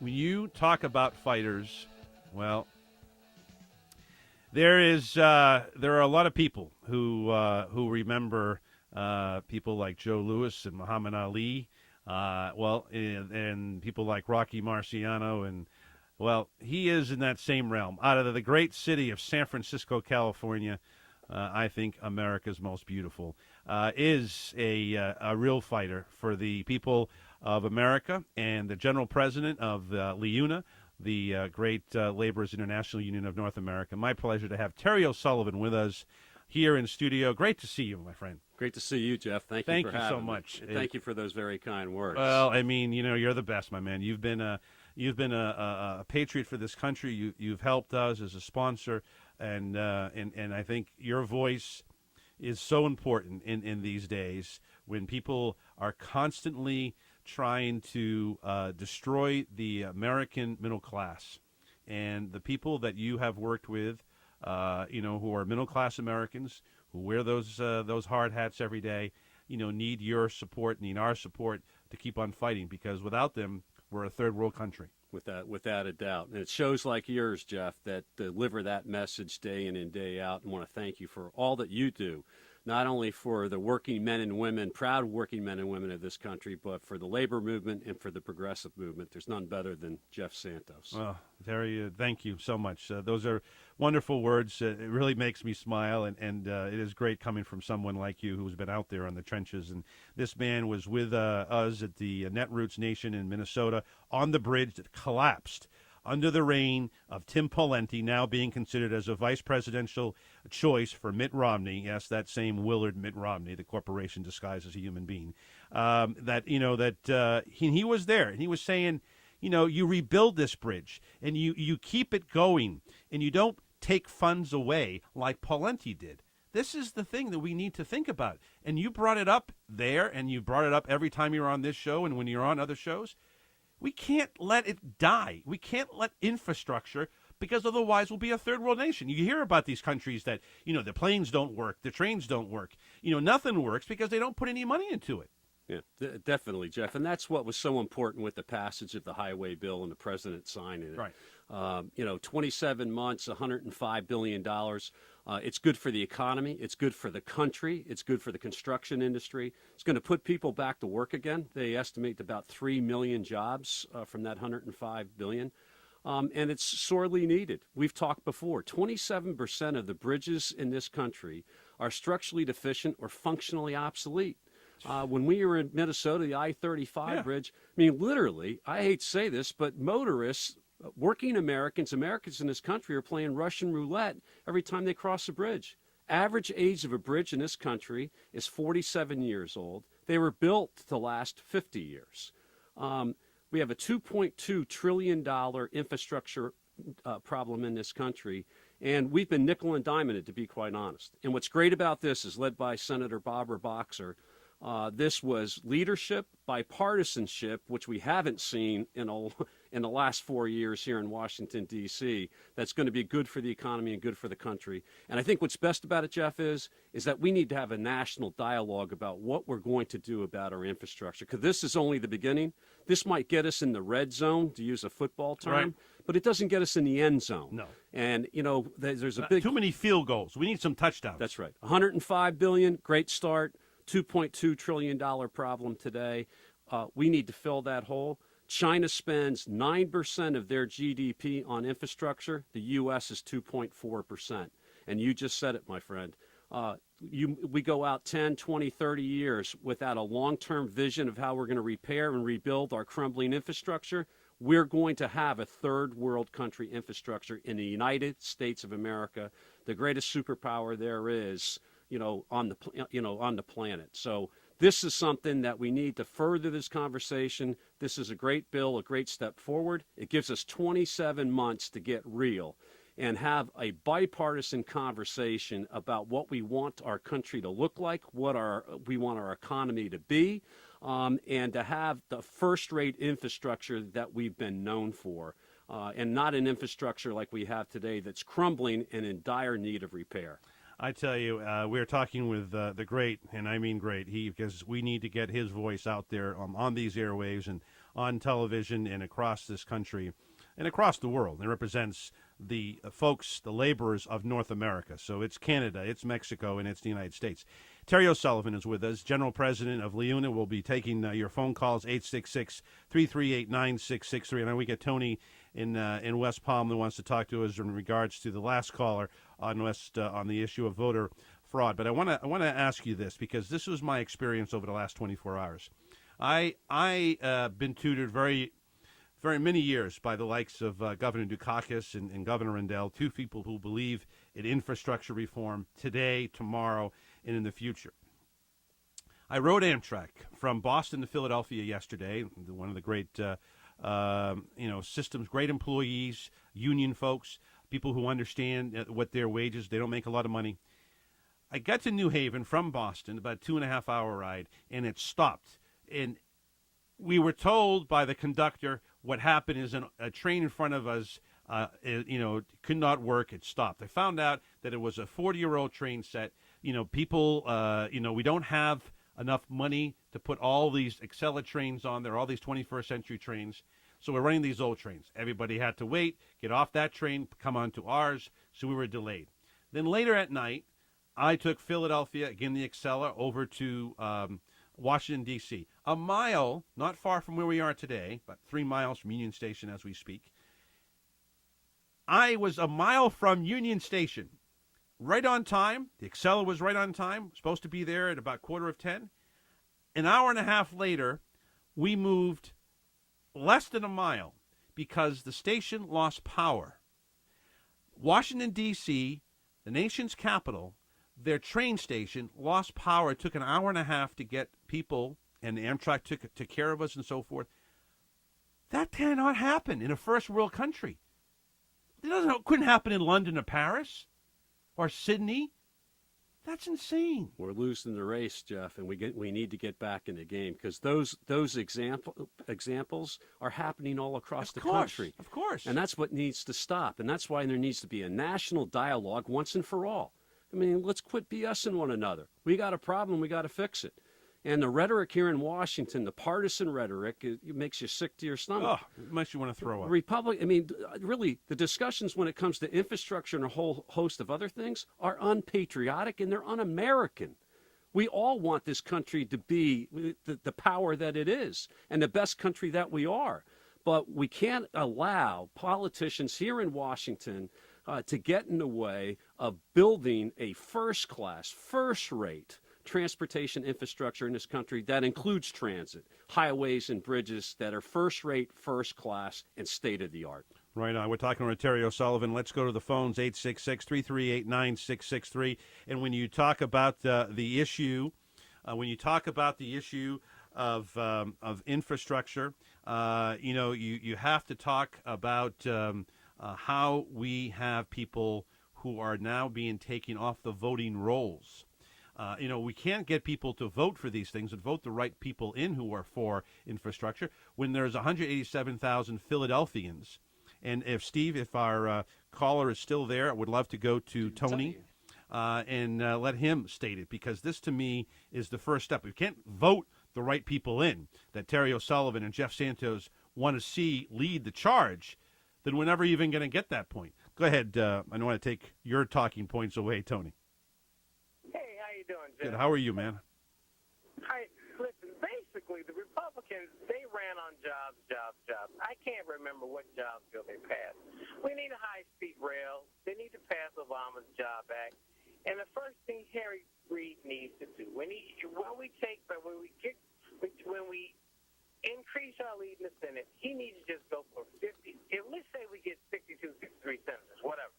when you talk about fighters, well, there are a lot of people who remember people like Joe Louis and Muhammad Ali, and people like Rocky Marciano, and well, he is in that same realm. Out of the great city of San Francisco, California, I think America's most beautiful, is a real fighter for the people of America and the general president of LIUNA, the great Laborers International Union of North America. My pleasure to have Terry O'Sullivan with us here in studio. Great to see you, my friend. Great to see you, Jeff. Thank you for having so me. much. And thank you for those very kind words. Well, I mean, you're the best, my man. You've been a patriot for this country. You've helped us as a sponsor, and I think your voice is so important in these days when people are constantly trying to destroy the American middle class, and the people that you have worked with, who are middle class Americans who wear those hard hats every day, need your support, need our support to keep on fighting, because without them, we're a third world country. Without a doubt. And it shows like yours, Jeff, that deliver that message day in and day out. And want to thank you for all that you do, not only for the working men and women, proud working men and women of this country, but for the labor movement and for the progressive movement. There's none better than Jeff Santos. Well, Terry, thank you so much. Those are wonderful words. It really makes me smile, and it is great coming from someone like you who's been out there on the trenches. And this man was with us at the Netroots Nation in Minnesota on the bridge that collapsed under the reign of Tim Pawlenty, now being considered as a vice presidential choice for Mitt Romney. Yes, that same Willard Mitt Romney, the corporation disguised as a human being. He was there, and he was saying, you rebuild this bridge, and you keep it going, and you don't take funds away like Pawlenty did. This is the thing that we need to think about. And you brought it up there, and you brought it up every time you're on this show and when you're on other shows. We can't let it die. We can't let infrastructure, because otherwise we'll be a third world nation. You hear about these countries that, the planes don't work, the trains don't work. Nothing works because they don't put any money into it. Yeah, definitely, Jeff. And that's what was so important with the passage of the highway bill and the president signing it. Right. 27 months, $105 billion. It's good for the economy. It's good for the country. It's good for the construction industry. It's going to put people back to work again. They estimate about 3 million jobs from that $105 billion. And it's sorely needed. We've talked before. 27% of the bridges in this country are structurally deficient or functionally obsolete. When we were in Minnesota, the I-35 bridge, literally, I hate to say this, but motorists, working Americans in this country are playing Russian roulette every time they cross a bridge. Average age of a bridge in this country is 47 years old. They were built to last 50 years. We have a $2.2 trillion infrastructure problem in this country, and we've been nickel and diming it, to be quite honest. And what's great about this is, led by Senator Barbara Boxer, this was leadership, bipartisanship, which we haven't seen in the last 4 years here in Washington, D.C., that's going to be good for the economy and good for the country. And I think what's best about it, Jeff, is that we need to have a national dialogue about what we're going to do about our infrastructure, because this is only the beginning. This might get us in the red zone, to use a football term, right, but it doesn't get us in the end zone. No. And, there's a big... Too many field goals. We need some touchdowns. That's right. $105 billion, great start. $2.2 trillion problem today. We need to fill that hole. China spends 9% of their GDP on infrastructure. The U.S. is 2.4%. And you just said it, my friend. We go out 10, 20, 30 years without a long-term vision of how we're going to repair and rebuild our crumbling infrastructure. We're going to have a third world country infrastructure in the United States of America, the greatest superpower there is, on the planet. So this is something that we need to further this conversation. This is a great bill, a great step forward. It gives us 27 months to get real and have a bipartisan conversation about what we want our country to look like, what we want our economy to be, and to have the first-rate infrastructure that we've been known for, and not an infrastructure like we have today that's crumbling and in dire need of repair. I tell you, we're talking with the great, and I mean great, because we need to get his voice out there on these airwaves and on television and across this country and across the world. It represents the folks, the laborers of North America. So it's Canada, it's Mexico, and it's the United States. Terry O'Sullivan is with us, General President of LIUNA. We'll be taking your phone calls, 866-338-9663. And then we get Tony in West Palm that wants to talk to us in regards to the last caller on the issue of voter fraud. But I want to ask you this, because this was my experience over the last 24 hours. I been tutored very many years by the likes of Governor Dukakis and Governor Rendell, two people who believe in infrastructure reform today, tomorrow, and in the future. I rode Amtrak from Boston to Philadelphia yesterday, one of the great systems, great employees, union folks, people who understand what their wages, they don't make a lot of money. I got to New Haven from Boston, about a 2.5-hour ride, and it stopped. And we were told by the conductor what happened is a train in front of us, could not work. It stopped. I found out that it was a 40-year-old train set. People, we don't have enough money to put all these Acela trains on there, all these 21st century trains. So we're running these old trains. Everybody had to wait, get off that train, come onto ours. So we were delayed. Then later at night, I took Philadelphia, again the Acela, over to Washington, D.C. A mile, not far from where we are today, about 3 miles from Union Station as we speak. I was a mile from Union Station, right on time. The Acela was right on time, supposed to be there at about 9:45. An hour and a half later, we moved less than a mile because the station lost power. Washington, D.C., the nation's capital, their train station lost power. It took an hour and a half to get people, and Amtrak took care of us and so forth. That cannot happen in a first world country. It couldn't happen in London or Paris or Sydney. That's insane. We're losing the race, Jeff, and we need to get back in the game, because those examples are happening all across the country. Of course. And that's what needs to stop. And that's why there needs to be a national dialogue once and for all. I mean, let's quit BSing one another. We got a problem, we got to fix it. And the rhetoric here in Washington, the partisan rhetoric, it makes you sick to your stomach. Oh, it makes you want to throw up. Really, the discussions when it comes to infrastructure and a whole host of other things are unpatriotic and they're un-American. We all want this country to be the power that it is and the best country that we are. But we can't allow politicians here in Washington to get in the way of building a first-class, first-rate transportation infrastructure in this country that includes transit, highways and bridges that are first-rate, first-class, and state-of-the-art. Right on. We're talking to Terry O'Sullivan. Let's go to the phones, 866-338-9663. And when you talk about the issue, of infrastructure, you have to talk about how we have people who are now being taken off the voting rolls. We can't get people to vote for these things and vote the right people in who are for infrastructure when there's 187,000 Philadelphians. And if our caller is still there, I would love to go to Tony and let him state it, because this to me is the first step. We can't vote the right people in that Terry O'Sullivan and Jeff Santos want to see lead the charge, then we're never even going to get that point. Go ahead. I don't want to take your talking points away, Tony. Hey, how you doing, Jeff? Good. How are you, man? Listen, basically, the Republicans, they ran on jobs. I can't remember what jobs bill they passed. We need a high-speed rail. They need to pass Obama's Job Act. And the first thing Harry Reid needs to do, when we increase our lead in the Senate, he needs to just go for 50. Let's say we get 62, 63 senators, whatever.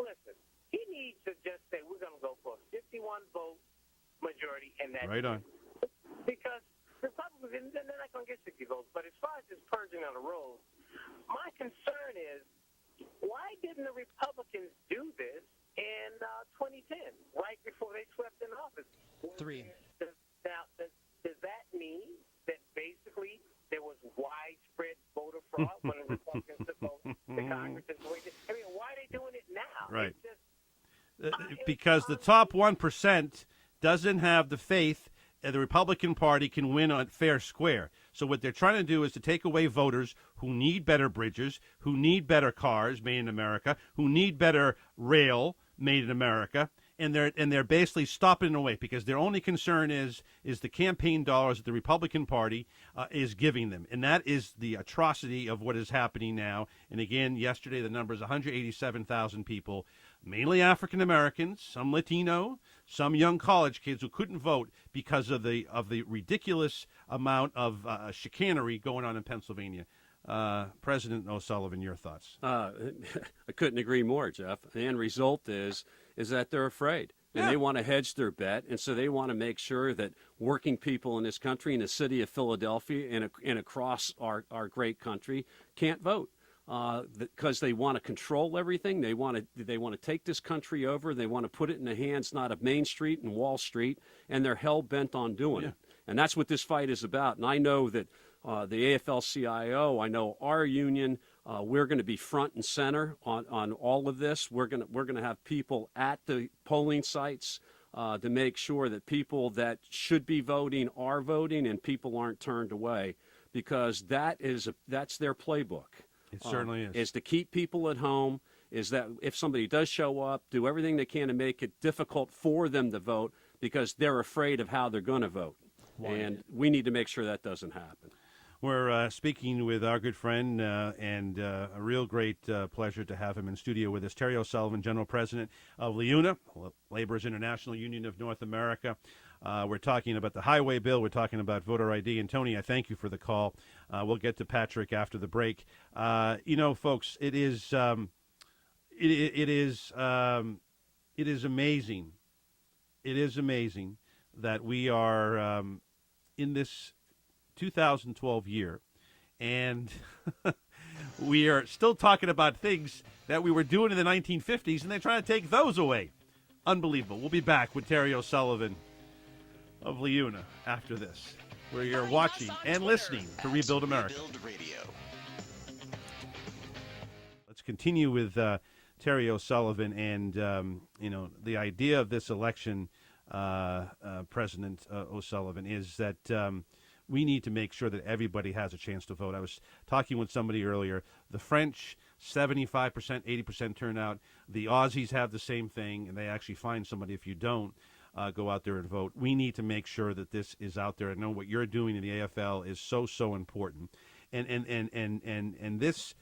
Listen, he needs to just say we're going to go for a 51-vote majority, and that's right on. Because Republicans, they're not going to get 60 votes. But as far as this purging on the rolls, my concern is, why didn't the Republicans do this in 2010, right before they swept in office? Now, does that mean that basically there was widespread voter fraud when the Republicans took over the Congress? I mean, why are they doing it now? Right. Because the top 1% doesn't have the faith the Republican Party can win on fair square. So what they're trying to do is to take away voters who need better bridges, who need better cars made in America, who need better rail made in America, and they're basically stopping it away because their only concern is the campaign dollars that the Republican Party is giving them, and that is the atrocity of what is happening now. And again, yesterday the number is 187,000 people, mainly African Americans, some Latino, some young college kids who couldn't vote because of the ridiculous amount of chicanery going on in Pennsylvania. President O'Sullivan, your thoughts? I couldn't agree more, Jeff. The end result is that they're afraid, and they want to hedge their bet, and so they want to make sure that working people in this country, in the city of Philadelphia, and across our great country, can't vote because they want to control everything. They want to take this country over. They want to put it in the hands not of Main Street and Wall Street, and they're hell bent on doing it. And that's what this fight is about. And I know that the AFL-CIO, I know our union, we're going to be front and center on all of this. We're going to have people at the polling sites to make sure that people that should be voting are voting and people aren't turned away, because that's their playbook. It certainly is. Is to keep people at home, is that if somebody does show up, do everything they can to make it difficult for them to vote because they're afraid of how they're going to vote. And we need to make sure that doesn't happen. We're speaking with our good friend and a real great pleasure to have him in studio with us, Terry O'Sullivan, General President of LIUNA, Laborers International Union of North America. We're talking about the highway bill. We're talking about voter ID. And, Tony, I thank you for the call. We'll get to Patrick after the break. Folks, it is amazing. It is amazing that we are in this 2012 year, and we are still talking about things that we were doing in the 1950s, and they're trying to take those away. Unbelievable. We'll be back with Terry O'Sullivan of LIUNA after this, where you're watching and listening to Rebuild America. Let's continue with Terry O'Sullivan and the idea of this election, President O'Sullivan, is that we need to make sure that everybody has a chance to vote. I was talking with somebody earlier. The French, 75%, 80% turnout. The Aussies have the same thing, and they actually find somebody if you don't go out there and vote. We need to make sure that this is out there. I know what you're doing in the AFL is so important. And this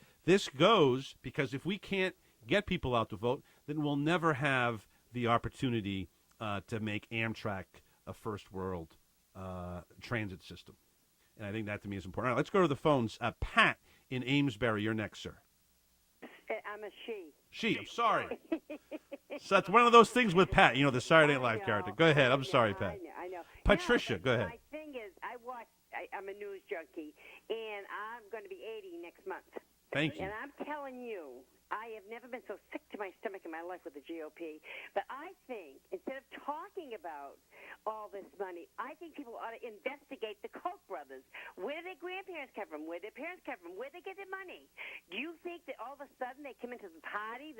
goes because if we can't get people out to vote, then we'll never have the opportunity to make Amtrak a first world transit system. And I think that to me is important. All right, let's go to the phones. Pat in Amesbury, you're next, sir. I'm a she. She, I'm sorry. So that's one of those things with Pat, the Saturday Night Live character. Go ahead. I'm sorry, Pat. I know. Patricia, go ahead. My thing is, I'm a news junkie, and I'm going to be 80 next month. Thank you. And I'm telling you, I have never been so sick to my stomach in my life with the GOP. But I think instead of talking about all this money, I think people ought to investigate the Koch brothers. Where did their grandparents come from? Where did their parents come from? Where did they get their money? Do you think that all of a sudden they come into the party?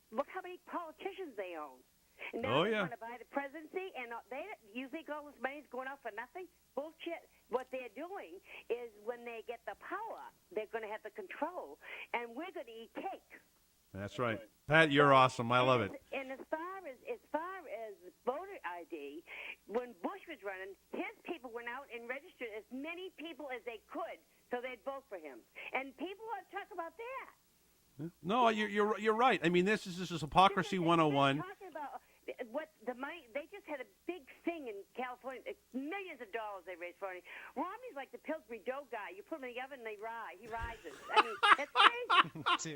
Look how many politicians they own. And now they want to buy the presidency, and you think all this money is going out for nothing? Bullshit. What they're doing is when they get the power, they're going to have the control, and we're going to eat cake. That's right. Pat, you're awesome. I love it. And as far as voter ID, when Bush was running, his people went out and registered as many people as they could so they'd vote for him. And people ought to talk about that. No, you're right. I mean, this is hypocrisy 101. Talking about what the money, they just had a big thing in California, millions of dollars they raised for it. Romney's like the Pillsbury Dough guy. You put him in the oven and he rises. I mean, that's crazy.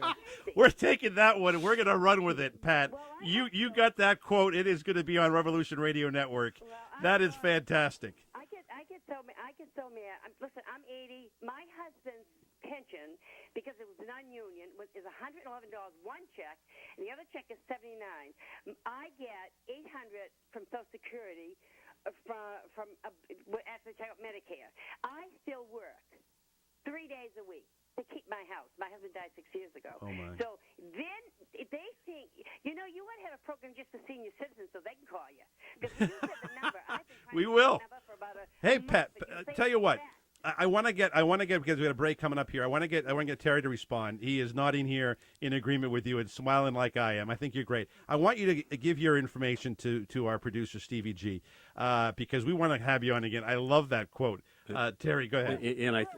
We're taking that one and we're going to run with it, Pat. Well, you got that quote. It is going to be on Revolution Radio Network. Well, that is fantastic. I get so mad. Listen, I'm 80. My husband's pension, because it was non-union, is $111 one check, and the other check is $79. I get $800 from Social Security from after I check out Medicare. I still work 3 days a week to keep my house. My husband died 6 years ago. Oh my. So then they think, you want to have a program just for senior citizens so they can call you. Because you said the number. I've been trying We to will. get the number for about a Hey, month, Pat, but you say tell you what. that. I want to get because we got a break coming up here. I want to get Terry to respond. He is nodding here in agreement with you and smiling like I am. I think you're great. I want you to give your information to our producer Stevie G, because we want to have you on again. I love that quote. Terry, go ahead.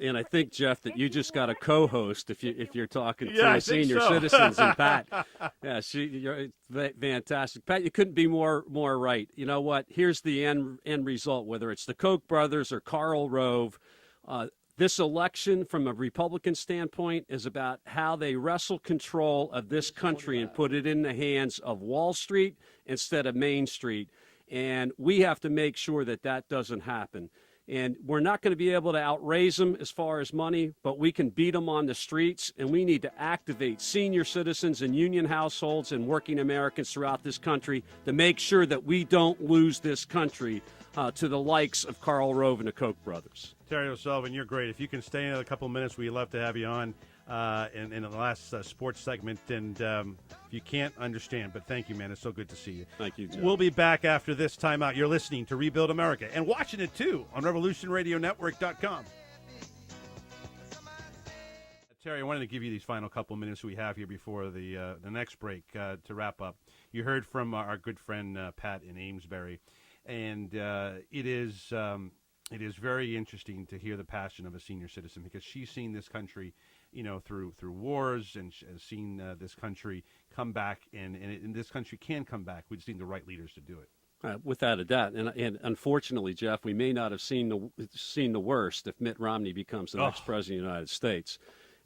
And I think, Jeff, that you just got a co-host if you're talking Yeah, I to think senior so. citizens and Pat. Yeah, you're fantastic, Pat. You couldn't be more right. You know what? Here's the end result. Whether it's the Koch brothers or Karl Rove. This election, from a Republican standpoint, is about how they wrestle control of this country and put it in the hands of Wall Street instead of Main Street. And we have to make sure that that doesn't happen. And we're not going to be able to outraise them as far as money, but we can beat them on the streets, and we need to activate senior citizens and union households and working Americans throughout this country to make sure that we don't lose this country to the likes of Karl Rove and the Koch brothers. Terry O'Sullivan, you're great. If you can stay another couple of minutes, we'd love to have you on in the last sports segment. And if you can't, understand. But thank you, man. It's so good to see you. Thank you, Jeff. We'll be back after this timeout. You're listening to Rebuild America and watching it, too, on RevolutionRadioNetwork.com. Terry, I wanted to give you these final couple of minutes we have here before the next break to wrap up. You heard from our good friend Pat in Amesbury, and it is very interesting to hear the passion of a senior citizen, because she's seen this country, through wars, and has seen this country come back, and this country can come back. We just need the right leaders to do it. Without a doubt, and unfortunately, Jeff, we may not have seen the worst if Mitt Romney becomes the next president of the United States.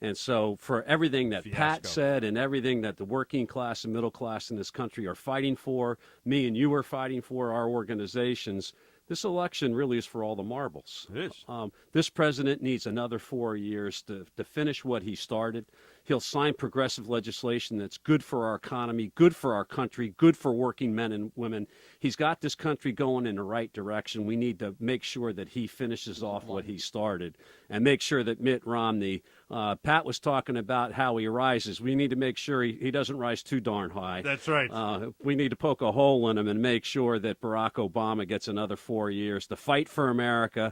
And so for everything that Pat said and everything that the working class and middle class in this country are fighting for, me and you are fighting for, our organizations, this election really is for all the marbles. It is. This president needs another 4 years to finish what he started. He'll sign progressive legislation that's good for our economy, good for our country, good for working men and women. He's got this country going in the right direction. We need to make sure that he finishes off what he started and make sure that Mitt Romney, Pat was talking about how he rises. We need to make sure he doesn't rise too darn high. That's right. We need to poke a hole in him and make sure that Barack Obama gets another 4 years to fight for America,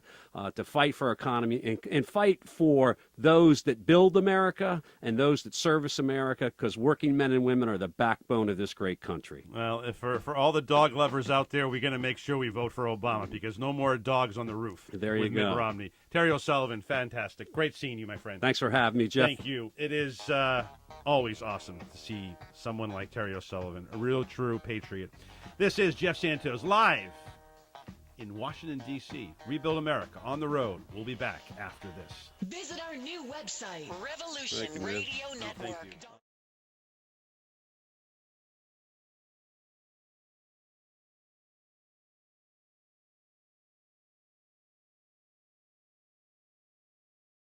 to fight for our economy, and fight for those that build America and those that service America, because working men and women are the backbone of this great country. Well, if for all the dog lovers out there, we're going to make sure we vote for Obama, because no more dogs on the roof. There you with go. Mitt Romney. Terry O'Sullivan, fantastic. Great seeing you, my friend. Thanks for having me, Jeff. Thank you. It is always awesome to see someone like Terry O'Sullivan, a real true patriot. This is Jeff Santos, live in Washington, D.C. Rebuild America on the road. We'll be back after this. Visit our new website, Thank you, man. Revolution Radio Network. Thank you.